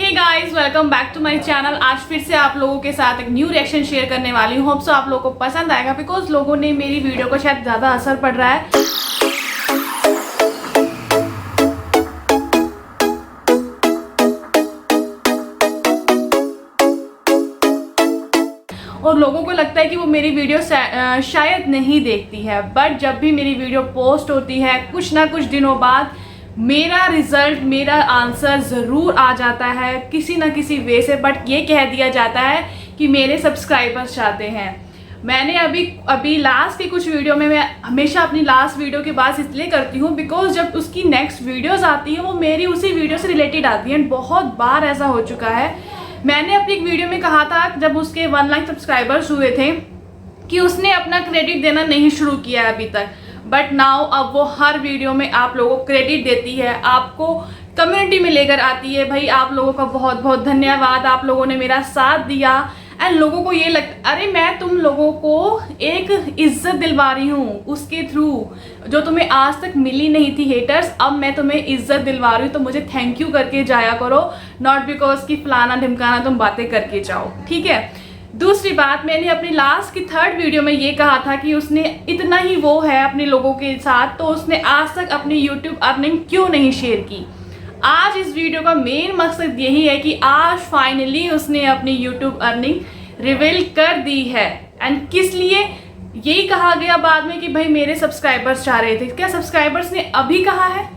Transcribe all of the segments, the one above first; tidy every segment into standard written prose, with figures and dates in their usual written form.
Hey guys, welcome back to my channel. आज फिर से आप लोगों के साथ एक न्यू रिएक्शन शेयर करने वाली हूँ। होप सो आप लोगों को पसंद आएगा बिकॉज लोगों ने मेरी वीडियो को शायद ज़्यादा असर पड़ रहा है। और लोगों को लगता है कि वो मेरी वीडियो शायद नहीं देखती है, बट जब भी मेरी वीडियो पोस्ट होती है कुछ ना कुछ दिनों बाद मेरा रिजल्ट, मेरा आंसर ज़रूर आ जाता है किसी ना किसी वे से। बट ये कह दिया जाता है कि मेरे सब्सक्राइबर्स चाहते हैं। मैंने अभी लास्ट की कुछ वीडियो में, मैं हमेशा अपनी लास्ट वीडियो की बात इसलिए करती हूँ बिकॉज जब उसकी नेक्स्ट वीडियोस आती है वो मेरी उसी वीडियो से रिलेटेड आती हैं। बहुत बार ऐसा हो चुका है। मैंने अपनी एक वीडियो में कहा था जब उसके 1 लाख सब्सक्राइबर्स हुए थे कि उसने अपना क्रेडिट देना नहीं शुरू किया है अभी तक, बट नाउ अब वो हर वीडियो में आप लोगों को क्रेडिट देती है, आपको कम्युनिटी में लेकर आती है। भाई आप लोगों का बहुत बहुत धन्यवाद, आप लोगों ने मेरा साथ दिया। एंड लोगों को ये लगता, अरे मैं तुम लोगों को एक इज्जत दिलवा रही हूँ उसके थ्रू जो तुम्हें आज तक मिली नहीं थी हेटर्स, अब मैं तुम्हें इज्जत दिलवा रही हूँ, तो मुझे थैंक यू करके जाया करो, नॉट बिकॉज कि फलाना ढिमकाना तुम बातें करके जाओ, ठीक है। दूसरी बात, मैंने अपनी लास्ट की 3rd वीडियो में ये कहा था कि उसने इतना ही वो है अपने लोगों के साथ, तो उसने आज तक अपनी यूट्यूब अर्निंग क्यों नहीं शेयर की। आज इस वीडियो का मेन मकसद यही है कि आज फाइनली उसने अपनी यूट्यूब अर्निंग रिवील कर दी है। एंड किस लिए यही कहा गया बाद में कि भाई मेरे सब्सक्राइबर्स चाह रहे थे। क्या सब्सक्राइबर्स ने अभी कहा है?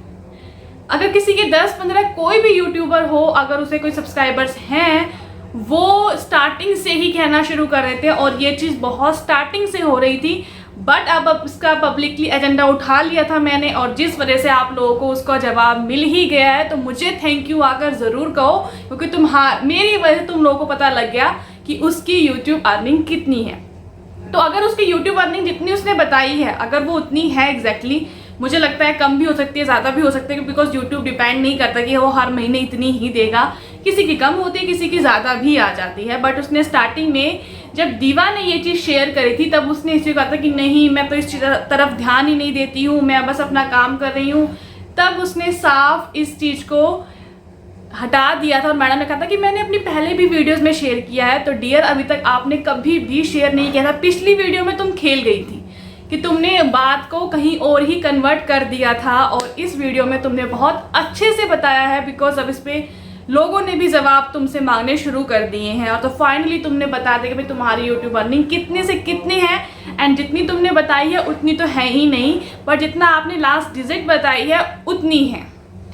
अगर किसी के 10-15 कोई भी यूट्यूबर हो, अगर उसे कोई सब्सक्राइबर्स हैं, वो स्टार्टिंग से ही कहना शुरू कर रहे थे और ये चीज़ बहुत स्टार्टिंग से हो रही थी। बट अब इसका पब्लिकली एजेंडा उठा लिया था मैंने, और जिस वजह से आप लोगों को उसका जवाब मिल ही गया है, तो मुझे थैंक यू आकर ज़रूर कहो, क्योंकि मेरी वजह से तुम लोगों को पता लग गया कि उसकी यूट्यूब अर्निंग कितनी है। तो अगर उसकी यूट्यूब अर्निंग जितनी उसने बताई है, अगर वो उतनी है एग्जैक्टली, मुझे लगता है कम भी हो सकती है, ज़्यादा भी हो सकती है, बिकॉज यूट्यूब डिपेंड नहीं करता कि वो हर महीने इतनी ही देगा। किसी की कम होती है, किसी की ज़्यादा भी आ जाती है। बट उसने स्टार्टिंग में जब दीवा ने ये चीज़ शेयर करी थी तब उसने इस कहा था कि नहीं, मैं तो इस तरफ ध्यान ही नहीं देती हूँ, मैं बस अपना काम कर रही हूँ। तब उसने साफ इस चीज़ को हटा दिया था और मैडम ने कहा था कि मैंने अपनी पहले भी वीडियोस में शेयर किया है। तो डियर, अभी तक आपने कभी भी शेयर नहीं किया था। पिछली वीडियो में तुम खेल गई थी कि तुमने बात को कहीं और ही कन्वर्ट कर दिया था, और इस वीडियो में तुमने बहुत अच्छे से बताया है बिकॉज अब इस पे लोगों ने भी जवाब तुमसे मांगने शुरू कर दिए हैं। और तो फाइनली तुमने बता दिया कि भाई तुम्हारी यूट्यूब अर्निंग कितने से कितनी है। एंड जितनी तुमने बताई है उतनी तो है ही नहीं, पर जितना आपने लास्ट डिजिट बताई है उतनी है,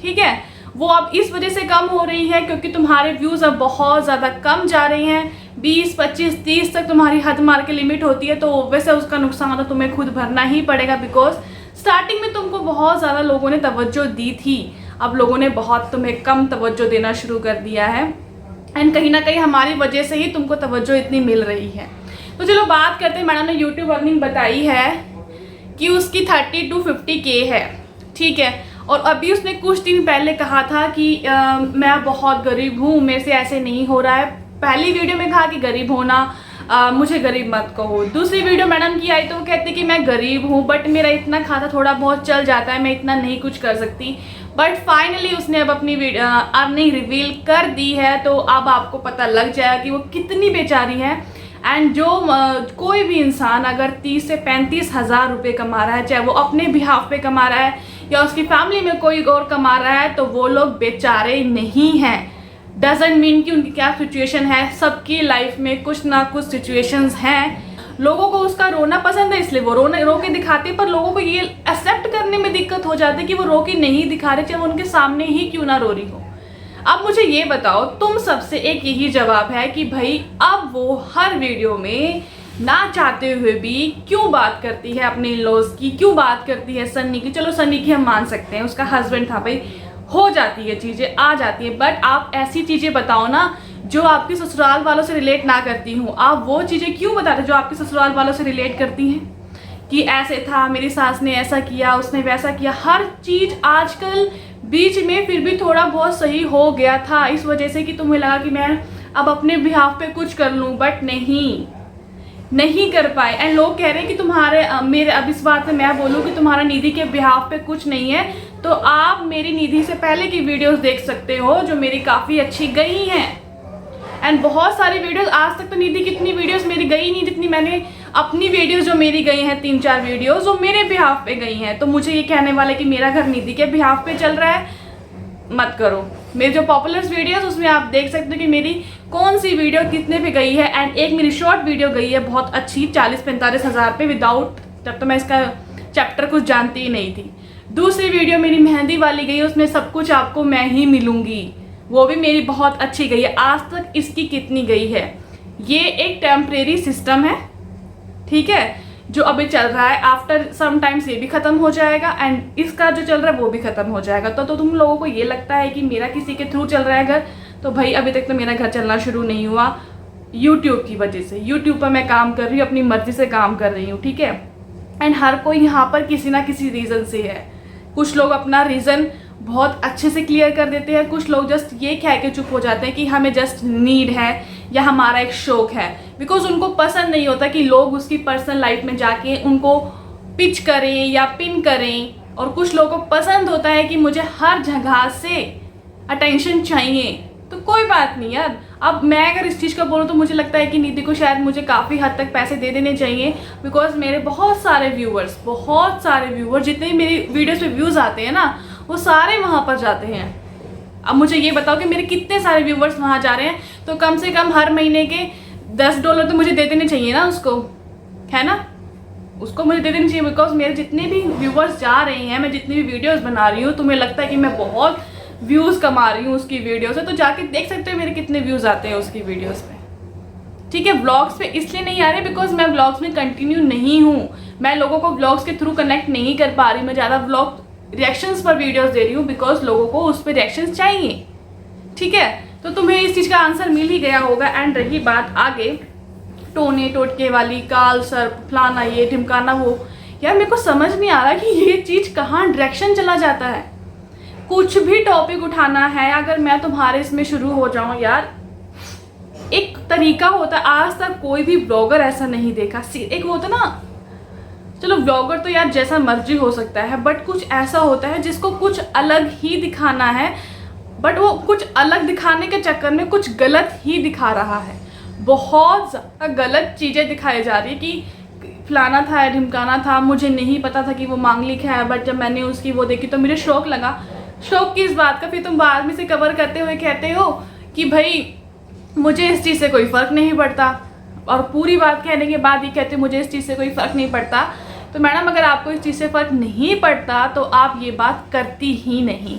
ठीक है। वो अब इस वजह से कम हो रही है क्योंकि तुम्हारे व्यूज़ अब बहुत ज़्यादा कम जा रहे हैं। 20, 25, 30 तक तुम्हारी हद मार के लिमिट होती है, तो वैसे उसका नुकसान तो तुम्हें खुद भरना ही पड़ेगा बिकॉज स्टार्टिंग में तुमको बहुत ज़्यादा लोगों ने तवज्जो दी थी, अब लोगों ने बहुत तुम्हें कम तवज्जो देना शुरू कर दिया है। एंड कहीं ना कहीं हमारी वजह से ही तुमको तवज्जो इतनी मिल रही है। तो चलो बात करते हैं। मैडम ने यूट्यूब अर्निंग बताई है कि उसकी 30 to 50K है, ठीक है। और अभी उसने कुछ दिन पहले कहा था कि मैं बहुत गरीब हूँ, मेरे से ऐसे नहीं हो रहा है। पहली वीडियो में कहा कि गरीब होना, मुझे गरीब मत कहो। दूसरी वीडियो मैडम की आई तो वो कहते कि मैं गरीब हूँ बट मेरा इतना खाता थोड़ा बहुत चल जाता है, मैं इतना नहीं कुछ कर सकती। बट फाइनली उसने अब अपनी अर्निंग रिवील कर दी है, तो अब आपको पता लग जाएगा कि वो कितनी बेचारी है। एंड जो कोई भी इंसान अगर 30 से 35 हज़ार रुपये कमा रहा है, चाहे वो अपने बिहाफ पे कमा रहा है या उसकी फैमिली में कोई और कमा रहा है, तो वो लोग बेचारे नहीं हैं। डजंट मीन कि उनकी क्या सिचुएशन है, सबकी लाइफ में कुछ ना कुछ सिचुएशंस हैं। लोगों को उसका रोना पसंद है इसलिए वो रो के दिखाते हैं, पर लोगों को ये एक्सेप्ट करने में दिक्कत हो जाती है कि वो रो के नहीं दिखा रहे, चाहे वो उनके सामने ही क्यों ना रो रही हो। अब मुझे ये बताओ, तुम सबसे एक यही जवाब है कि भाई अब वो हर वीडियो में ना चाहते हुए भी क्यों बात करती है अपने इन-लॉज की, क्यों बात करती है सन्नी की। चलो सन्नी की हम मान सकते हैं, उसका हस्बैंड था, भाई हो जाती है चीज़ें, आ जाती है। बट आप ऐसी चीज़ें बताओ ना जो आपके ससुराल वालों से रिलेट ना करती हूँ। आप वो चीज़ें क्यों बताते जो आपके ससुराल वालों से रिलेट करती हैं कि ऐसे था, मेरी सास ने ऐसा किया, उसने वैसा किया। हर चीज़ आजकल बीच में फिर भी थोड़ा बहुत सही हो गया था इस वजह से कि तुम्हें लगा कि मैं अब अपने बिहाफ पे कुछ कर लूँ, बट नहीं कर पाए। एंड लोग कह रहे हैं कि तुम्हारे मेरे अब इस बात में मैं बोलूँ कि तुम्हारा निधि के बिहाफ पे कुछ नहीं है, तो आप मेरी निधि से पहले की वीडियोस देख सकते हो जो मेरी काफ़ी अच्छी गई हैं। एंड बहुत सारी वीडियोस, आज तक तो निधि कितनी वीडियोस मेरी गई नहीं जितनी मैंने अपनी वीडियोस जो मेरी गई हैं 3-4 वीडियोस वो मेरे बिहाफ पे गई हैं। तो मुझे ये कहने वाले कि मेरा घर निधि के बिहाफ पे चल रहा है, मत करो। मेरे जो पॉपुलर वीडियोस उसमें आप देख सकते हो कि मेरी कौन सी वीडियो कितने पे गई है। एंड एक मेरी शॉर्ट वीडियो गई है बहुत अच्छी 40-45 हज़ार पे विदाउट, तब तो मैं इसका चैप्टर कुछ जानती ही नहीं थी। दूसरी वीडियो मेरी मेहंदी वाली गई है, उसमें सब कुछ आपको मैं ही मिलूंगी, वो भी मेरी बहुत अच्छी गई है। आज तक इसकी कितनी गई है? ये एक टेम्परेरी सिस्टम है, ठीक है, जो अभी चल रहा है। आफ्टर सम टाइम्स ये भी ख़त्म हो जाएगा एंड इसका जो चल रहा है वो भी ख़त्म हो जाएगा। तो तुम लोगों को ये लगता है कि मेरा किसी के थ्रू चल रहा है घर, तो भाई अभी तक तो मेरा घर चलना शुरू नहीं हुआ यूट्यूब की वजह से। यूट्यूब पर मैं काम कर रही हूँ, अपनी मर्जी से काम कर रही हूँ, ठीक है। एंड हर कोई यहाँ पर किसी ना किसी रीज़न से है। कुछ लोग अपना रीज़न बहुत अच्छे से क्लियर कर देते हैं, कुछ लोग जस्ट ये कह के चुप हो जाते हैं कि हमें जस्ट नीड है या हमारा एक शौक है। बिकॉज उनको पसंद नहीं होता कि लोग उसकी पर्सनल लाइफ में जाके उनको पिच करें या पिन करें। और कुछ लोगों को पसंद होता है कि मुझे हर जगह से अटेंशन चाहिए। तो कोई बात नहीं यार, अब मैं अगर इस चीज़ का बोलूँ तो मुझे लगता है कि निधि को शायद मुझे काफ़ी हद तक पैसे दे देने चाहिए। बिकॉज मेरे बहुत सारे व्यूवर्स जितने भी मेरी वीडियोस पे व्यूज़ आते हैं ना, वो सारे वहाँ पर जाते हैं। अब मुझे ये बताओ कि मेरे कितने सारे व्यूवर्स वहाँ जा रहे हैं, तो कम से कम हर महीने के $10 तो मुझे दे देने चाहिए ना उसको, है ना, उसको मुझे दे देने चाहिए। बिकॉज मेरे जितने भी व्यूवर्स जा रहे हैं, मैं जितनी भी वीडियोस बना रही हूँ, तुम्हें लगता है कि मैं बहुत व्यूज़ कमा रही हूँ उसकी वीडियो से, तो जाके देख सकते हो मेरे कितने व्यूज़ आते हैं उसकी वीडियोस पे, ठीक है। व्लॉग्स पे इसलिए नहीं आ रहे बिकॉज मैं व्लॉग्स में कंटिन्यू नहीं हूँ, मैं लोगों को व्लॉग्स के थ्रू कनेक्ट नहीं कर पा रही। मैं ज़्यादा व्लॉग रिएक्शंस पर वीडियोस दे रही हूँ बिकॉज लोगों को उस पर रिएक्शंस चाहिए, ठीक है। तो तुम्हें इस चीज़ का आंसर मिल ही गया होगा। एंड रही बात आगे टोने टोटके वाली, काल सर्प, फलाना ये ढिमकाना वो, यार मेरे को समझ नहीं आ रहा कि ये चीज़ कहाँ डायरेक्शन चला जाता है। कुछ भी टॉपिक उठाना है, अगर मैं तुम्हारे इसमें शुरू हो जाऊँ यार, एक तरीका होता है। आज तक कोई भी ब्लॉगर ऐसा नहीं देखा। एक होता ना, चलो ब्लॉगर तो यार जैसा मर्जी हो सकता है, बट कुछ ऐसा होता है जिसको कुछ अलग ही दिखाना है, बट वो कुछ अलग दिखाने के चक्कर में कुछ गलत ही दिखा रहा है। बहुत ज़्यादा गलत चीज़ें दिखाई जा रही कि फलाना था, ढिमकाना था, मुझे नहीं पता था कि वो मांगलिक है, बट जब मैंने उसकी वो देखी तो मुझे शौक लगा। शौक किस बात का? फिर तुम बाद में से कवर करते हुए कहते हो कि भाई मुझे इस चीज़ से कोई फ़र्क नहीं पड़ता, और पूरी बात कहने के बाद ये कहते मुझे इस चीज़ से कोई फ़र्क नहीं पड़ता। तो मैडम अगर आपको इस चीज़ से फ़र्क नहीं पड़ता तो आप ये बात करती ही नहीं,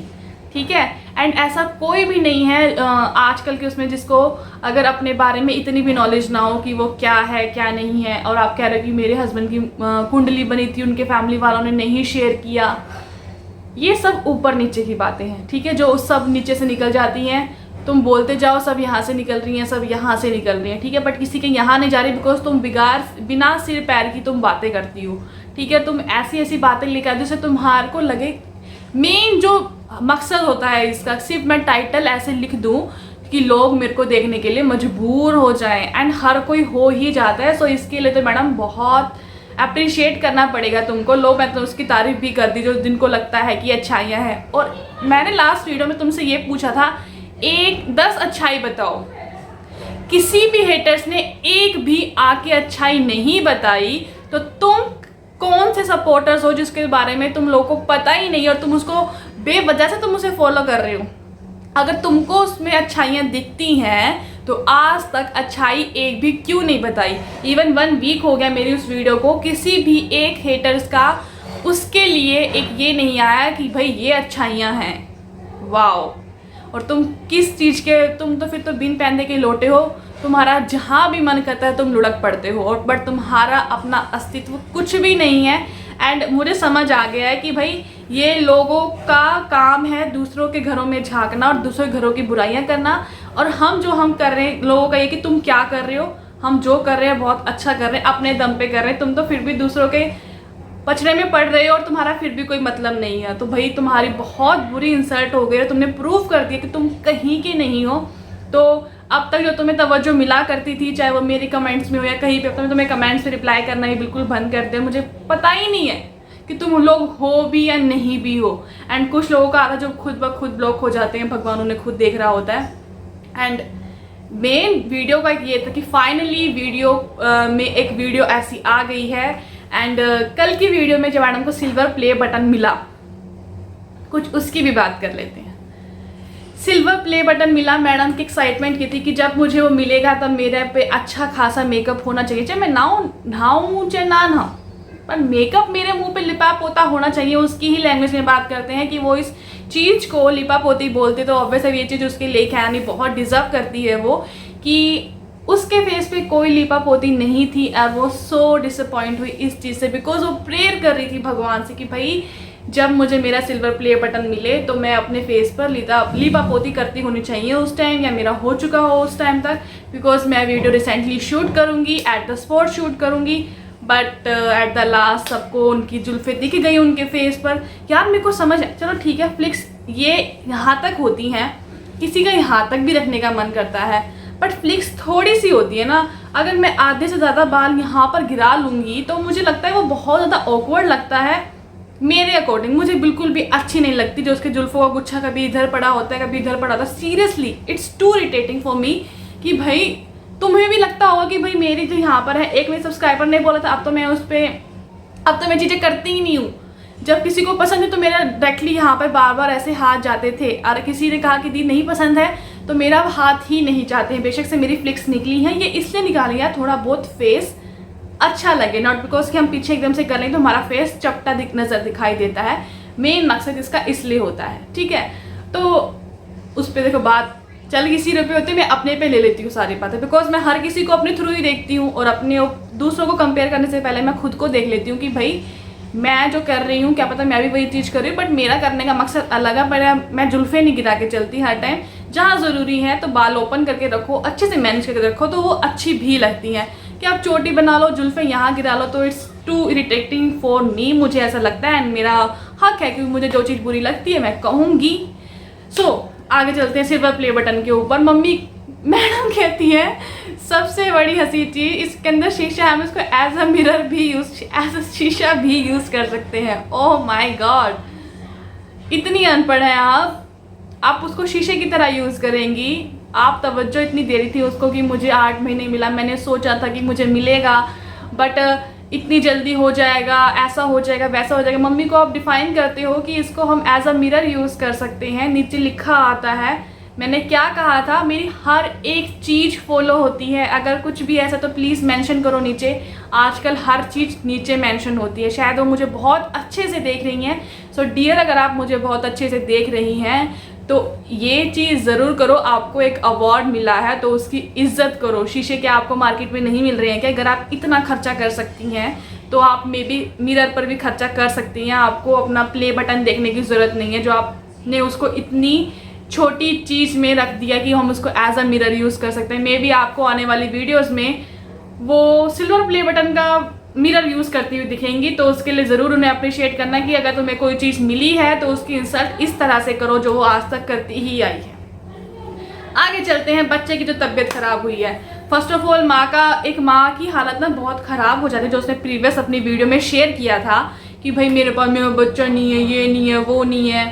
ठीक है। एंड ऐसा कोई भी नहीं है आजकल के उसमें जिसको अगर अपने बारे में इतनी भी नॉलेज ना हो कि वो क्या है क्या नहीं है। और आप कह रहे हो कि मेरे हस्बैंड की कुंडली बनी थी, उनके फैमिली वालों ने नहीं शेयर किया। ये सब ऊपर नीचे की बातें हैं, ठीक है, जो सब नीचे से निकल जाती हैं। तुम बोलते जाओ सब यहाँ से निकल रही हैं, सब यहाँ से निकल रही हैं, ठीक है, बट किसी के यहाँ नहीं जा रही बिकॉज तुम बिना सिर पैर की तुम बातें करती हो, ठीक है। तुम ऐसी ऐसी बातें लेकर आती हो जिससे तुम्हारे को लगे। मेन जो मकसद होता है इसका, सिर्फ मैं टाइटल ऐसे लिख दूँ कि लोग मेरे को देखने के लिए मजबूर हो जाएं, एंड हर कोई हो ही जाता है। सो इसके लिए तो मैडम बहुत अप्रिशिएट करना पड़ेगा तुमको। लोग मैं तो उसकी तारीफ भी कर दी जो जिनको लगता है कि अच्छाइयाँ हैं। और मैंने लास्ट वीडियो में तुमसे ये पूछा था 10 अच्छाई बताओ, किसी भी हेटर्स ने एक भी आके अच्छाई नहीं बताई। तो तुम कौन से सपोर्टर्स हो जिसके बारे में तुम लोगों को पता ही नहीं और तुम उसको बेवजह से तुम उसे फॉलो कर रहे हो। अगर तुमको उसमें अच्छाइयाँ दिखती हैं तो आज तक अच्छाई एक भी क्यों नहीं बताई। इवन 1 वीक हो गया मेरी उस वीडियो को, किसी भी एक हेटर्स का उसके लिए एक ये नहीं आया कि भाई ये अच्छाइयाँ हैं। वाओ। और तुम किस चीज़ के, तुम तो फिर तो बिन पहनने के लोटे हो। तुम्हारा जहाँ भी मन करता है तुम लुढ़क पड़ते हो, और बट तुम्हारा अपना अस्तित्व कुछ भी नहीं है। एंड मुझे समझ आ गया है कि भाई ये लोगों का काम है दूसरों के घरों में झांकना और दूसरों के घरों की बुराइयां करना। और हम कर रहे हैं, लोगों का ये कि तुम क्या कर रहे हो, हम जो कर रहे हैं बहुत अच्छा कर रहे हैं, अपने दम पे कर रहे हैं। तुम तो फिर भी दूसरों के पचड़े में पड़ रहे हो और तुम्हारा फिर भी कोई मतलब नहीं है। तो भाई तुम्हारी बहुत बुरी इंसल्ट हो गई है, तुमने प्रूव कर दिया कि तुम कहीं के नहीं हो। तो अब तक जो तुम्हें तवज्जो मिला करती थी, चाहे वो मेरे कमेंट्स में हो या कहीं पे, अब तो तुम्हें कमेंट्स पे रिप्लाई करना ही बिल्कुल बंद कर दिया। मुझे पता ही नहीं है कि तुम लोग हो भी या नहीं भी हो। एंड कुछ लोगों का आता है जो खुद ब खुद ब्लॉक हो जाते हैं, भगवान उन्हें खुद देख रहा होता है। एंड मेन वीडियो का ये था कि फाइनली वीडियो में एक वीडियो ऐसी आ गई है। एंड कल की वीडियो में जब मैडम को सिल्वर प्ले बटन मिला, कुछ उसकी भी बात कर लेते हैं। सिल्वर प्ले बटन मिला, मैडम की एक्साइटमेंट की थी कि जब मुझे वो मिलेगा तब मेरे पे अच्छा खासा मेकअप होना चाहिए, चाहे मैं नहाऊं चाहे ना नहाऊं, पर मेकअप मेरे मुंह पे लिपा पोता होना चाहिए। उसकी ही लैंग्वेज में बात करते हैं कि वो इस चीज़ को लिपा पोती बोलते, तो ऑब्वियस है ये चीज़ उसके लेके आनी बहुत डिजर्व करती है वो, कि उसके फेस पे कोई लिपा पोती नहीं थी। और वो सो डिसअपॉइंट हुई इस चीज़ से, बिकॉज वो प्रेयर कर रही थी भगवान से कि भाई जब मुझे मेरा सिल्वर प्ले बटन मिले तो मैं अपने फेस पर लिपा पोती करती होनी चाहिए उस टाइम, या मेरा हो चुका हो उस टाइम तक, बिकॉज मैं वीडियो रिसेंटली शूट करूँगी, एट द स्पॉट शूट करूँगी। बट एट द लास्ट सबको उनकी जुल्फे दिख गई उनके फेस पर। यार मेरे को समझ, चलो ठीक है, फ्लिक्स ये यहाँ तक होती हैं, किसी का यहाँ तक भी रखने का मन करता है, बट फ्लिक्स थोड़ी सी होती है ना। अगर मैं आधे से ज़्यादा बाल यहाँ पर गिरा लूँगी तो मुझे लगता है वो बहुत ज़्यादा ऑकवर्ड लगता है। मेरे अकॉर्डिंग मुझे बिल्कुल भी अच्छी नहीं लगती जो उसके जुल्फों का गुच्छा कभी इधर पड़ा होता है कभी इधर पड़ा होता है। Seriously it's too irritating for me कि भाई तुम्हें भी लगता होगा कि भाई मेरी जो यहाँ पर है, एक मेरे सब्सक्राइबर ने बोला था अब तो मैं उस पर अब तो मैं चीज़ें करती ही नहीं हूँ। जब किसी को पसंद है तो मेरा डायरेक्टली यहाँ पर बार बार ऐसे हाथ जाते थे, और किसी ने कहा कि दी नहीं पसंद है तो मेरा हाथ ही नहीं जाते हैं। बेशक से मेरी फ्लिक्स निकली हैं, ये इसलिए निकाली है थोड़ा बहुत फेस अच्छा लगे, नॉट बिकॉज कि हम पीछे एकदम से कर लें तो हमारा फेस चपटा नज़र दिखाई देता है। मेन मकसद इसका इसलिए होता है, ठीक है। तो उस पर देखो बात चल किसी रुपये होते, मैं अपने पे ले लेती हूँ सारी बातें, बिकॉज मैं हर किसी को अपने थ्रू ही देखती हूँ, और अपने दूसरों को कंपेयर करने से पहले मैं खुद को देख लेती हूँ कि भाई मैं जो कर रही हूँ क्या पता मैं भी वही चीज़ कर रही हूँ, बट मेरा करने का मकसद अलग है। पर मैं जुल्फे नहीं गिरा के चलती हर टाइम। जहाँ ज़रूरी है तो बाल ओपन करके रखो, अच्छे से मैनेज करके रखो, तो वो अच्छी भी लगती हैं। कि आप चोटी बना लो, जुल्फे यहाँ गिरा लो, तो it's too irritating for me, मुझे ऐसा लगता है। एंड मेरा हक है कि मुझे जो चीज़ बुरी लगती है मैं कहूँगी। सो आगे चलते हैं सिल्वर प्ले बटन के ऊपर। मम्मी मैडम कहती है सबसे बड़ी हंसी चीज इसके अंदर शीशा है, हम इसको एज अ मिरर भी एज अ शीशा भी यूज कर सकते हैं। ओह माय गॉड, इतनी अनपढ़ है आप उसको शीशे की तरह यूज करेंगी। आप तवज्जो इतनी दे रही थी उसको कि मुझे 8 महीने मिला, मैंने सोचा था कि मुझे मिलेगा बट इतनी जल्दी हो जाएगा, ऐसा हो जाएगा वैसा हो जाएगा। मम्मी को आप डिफाइन करते हो कि इसको हम एज अ मिरर यूज़ कर सकते हैं। नीचे लिखा आता है, मैंने क्या कहा था, मेरी हर एक चीज़ फॉलो होती है। अगर कुछ भी ऐसा तो प्लीज़ मेंशन करो नीचे। आजकल हर चीज़ नीचे मेंशन होती है, शायद वो मुझे बहुत अच्छे से देख रही हैं। सो डियर, अगर आप मुझे बहुत अच्छे से देख रही हैं तो ये चीज़ ज़रूर करो। आपको एक अवार्ड मिला है तो उसकी इज्जत करो। शीशे के आपको मार्केट में नहीं मिल रहे हैं क्या? अगर आप इतना खर्चा कर सकती हैं तो आप मे बी मिरर पर भी खर्चा कर सकती हैं। आपको अपना प्ले बटन देखने की ज़रूरत नहीं है, जो आपने उसको इतनी छोटी चीज़ में रख दिया कि हम उसको एज अ मिरर यूज़ कर सकते हैं। मे बी आपको आने वाली वीडियोज़ में वो सिल्वर प्ले बटन का मिरर यूज़ करती हुई दिखेंगी, तो उसके लिए ज़रूर उन्हें अप्रिशिएट करना कि अगर तुम्हें कोई चीज़ मिली है तो उसकी इंसल्ट इस तरह से करो जो वो आज तक करती ही आई है। आगे चलते हैं, बच्चे की जो तबीयत ख़राब हुई है। फर्स्ट ऑफ ऑल एक माँ की हालत ना बहुत ख़राब हो जाती है, जो उसने प्रीवियस अपनी वीडियो में शेयर किया था कि भाई मेरे पास मेरा बच्चा नहीं है, ये नहीं है, वो नहीं है।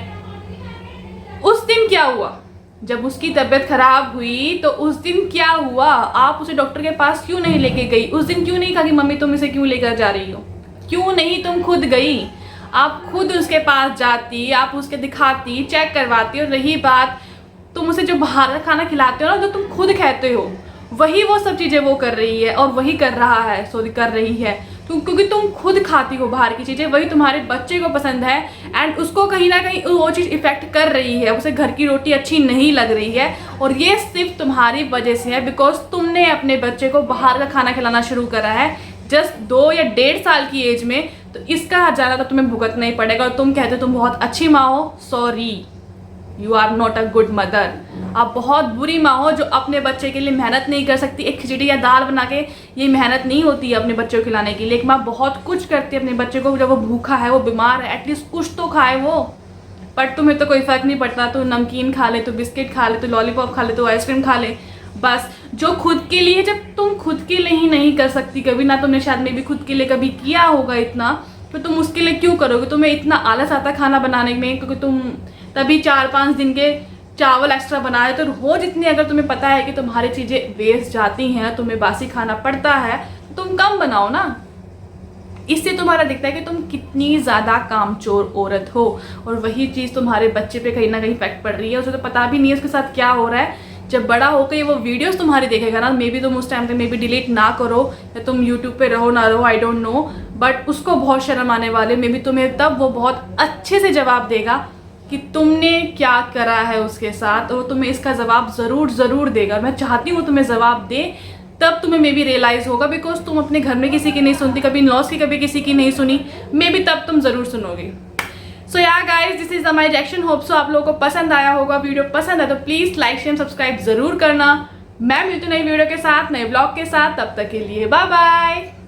उस दिन क्या हुआ? जब उसकी तबीयत खराब हुई तो उस दिन क्या हुआ? आप उसे डॉक्टर के पास क्यों नहीं लेके गई? उस दिन क्यों नहीं कहा कि मम्मी तुम इसे क्यों लेकर जा रही हो? क्यों नहीं तुम खुद गई? आप खुद उसके पास जाती, आप उसके दिखाती, चेक करवाती। और रही बात तुम उसे जो बाहर का खाना खिलाते हो ना, जो तुम खुद खाते हो, वही वो सब चीज़ें वो कर रही है और वही कर रहा है, कर रही है क्योंकि तुम खुद खाती हो बाहर की चीज़ें, वही तुम्हारे बच्चे को पसंद है। एंड उसको कहीं ना कहीं वो चीज़ इफेक्ट कर रही है, उसे घर की रोटी अच्छी नहीं लग रही है। और ये सिर्फ तुम्हारी वजह से है, बिकॉज तुमने अपने बच्चे को बाहर का खाना खिलाना शुरू करा है जस्ट 2 या 1.5 साल की एज में। तो इसका हजारा तो तुम्हें भुगतना ही पड़ेगा। और तुम कहते हो तुम बहुत अच्छी माँ हो, sorry, you are not a good mother. आप बहुत बुरी माँ हो जो अपने बच्चे के लिए मेहनत नहीं कर सकती। एक खिचड़ी या दाल बना के ये मेहनत नहीं होती है अपने बच्चे को खिलाने के लिए। एक माँ बहुत कुछ करती है अपने बच्चे को, जब वो भूखा है, वो बीमार है, एटलीस्ट कुछ तो खाए वो। बट तुम्हें तो कोई फ़र्क नहीं पड़ता, तो नमकीन खा ले, तो बिस्किट खा ले, तो लॉलीपॉप खा ले, तो आइसक्रीम खा ले, बस जो खुद के लिए। जब तुम खुद के लिए ही नहीं कर सकती कभी, ना तुमने शायद में भी खुद के लिए कभी किया होगा इतना, फिर तुम उसके लिए क्यों करोगे? तुम्हें इतना आलस आता है खाना बनाने में, क्योंकि तुम तभी 4-5 दिन के चावल एक्स्ट्रा बनाए। तो रोज इतनी अगर तुम्हें पता है कि तुम्हारी चीज़ें वेस्ट जाती हैं, तुम्हें बासी खाना पड़ता है, तो तुम कम बनाओ ना। इससे तुम्हारा दिखता है कि तुम कितनी ज़्यादा कामचोर औरत हो, और वही चीज़ तुम्हारे बच्चे पे कहीं ना कहीं इफेक्ट पड़ रही है। उसे तो पता भी नहीं है उसके साथ क्या हो रहा है। जब बड़ा होकर ये वो वीडियोस तुम्हारी देखेगा ना, मे बी तुम उस टाइम पे मे बी डिलीट ना करो, या तुम यूट्यूब पे रहो ना रहो, आई डोंट नो, बट उसको बहुत शर्म आने वाले। मे बी तुम्हें तब वो बहुत अच्छे से जवाब देगा कि तुमने क्या करा है उसके साथ, और तुम्हें इसका जवाब ज़रूर देगा। मैं चाहती हूँ तुम्हें जवाब दे, तब तुम्हें मे बी रियलाइज़ होगा, बिकॉज तुम अपने घर में किसी की नहीं सुनती, कभी इन-लॉज की कभी किसी की नहीं सुनी, मे बी तब तुम ज़रूर सुनोगे। सो यार guys, this is my reaction. Hope so आप लोगों को पसंद आया होगा। वीडियो पसंद है तो प्लीज़ लाइक शेयर सब्सक्राइब ज़रूर करना। मैं मिलती हूँ नई वीडियो के साथ, नए ब्लॉग के साथ। तब तक के लिए बाय बाय।